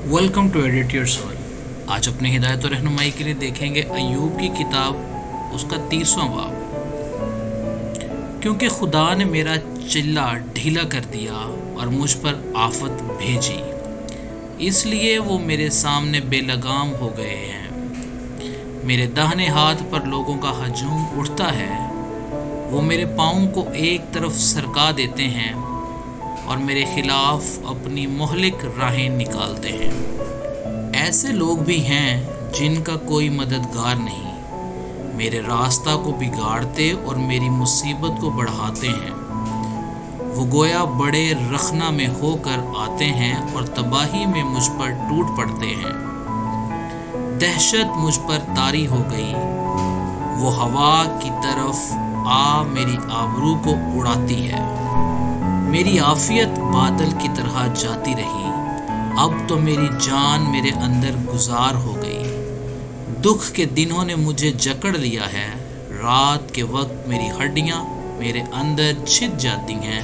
Welcome to edit your soul. आज अपने हिदायत और रहनुमाई के लिए देखेंगे अय्यूब की किताब, उसका 30वां बाब। क्योंकि खुदा ने मेरा चिल्ला ढीला कर दिया और मुझ पर आफत भेजी, इसलिए वो मेरे सामने बेलगाम हो गए हैं। मेरे दाहिने हाथ पर लोगों का हजूम उठता है। वो मेरे पाँव को एक तरफ सरका देते हैं और मेरे खिलाफ अपनी मोहलिक राहें निकालते हैं। ऐसे लोग भी हैं जिनका कोई मददगार नहीं, मेरे रास्ता को बिगाड़ते और मेरी मुसीबत को बढ़ाते हैं। वो गोया बड़े रखना में होकर आते हैं और तबाही में मुझ पर टूट पड़ते हैं। दहशत मुझ पर तारी हो गई। वो हवा की तरफ आ मेरी आबरू को उड़ाती है। मेरी आफियत बादल की तरह जाती रही। अब तो मेरी जान मेरे अंदर गुजार हो गई। दुख के दिनों ने मुझे जकड़ लिया है। रात के वक्त मेरी हड्डियां मेरे अंदर छिद जाती हैं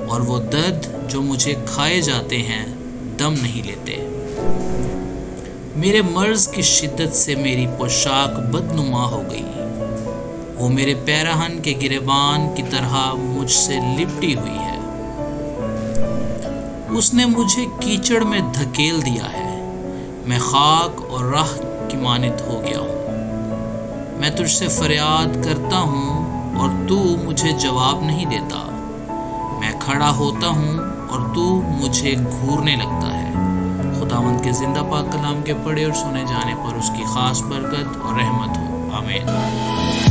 और वो दर्द जो मुझे खाए जाते हैं दम नहीं लेते। मेरे मर्ज की शिद्दत से मेरी पोशाक बदनुमा हो गई। वो मेरे पैराहन के गिरेबान की तरह मुझसे लिपटी हुई है। उसने मुझे कीचड़ में धकेल दिया है। मैं खाक और राख की मानित हो गया हूँ। मैं तुझसे फरियाद करता हूँ और तू मुझे जवाब नहीं देता। मैं खड़ा होता हूँ और तू मुझे घूरने लगता है। खुदावंद के जिंदा पाक कलाम के पढ़े और सुने जाने पर उसकी खास बरकत और रहमत हो। आमीन।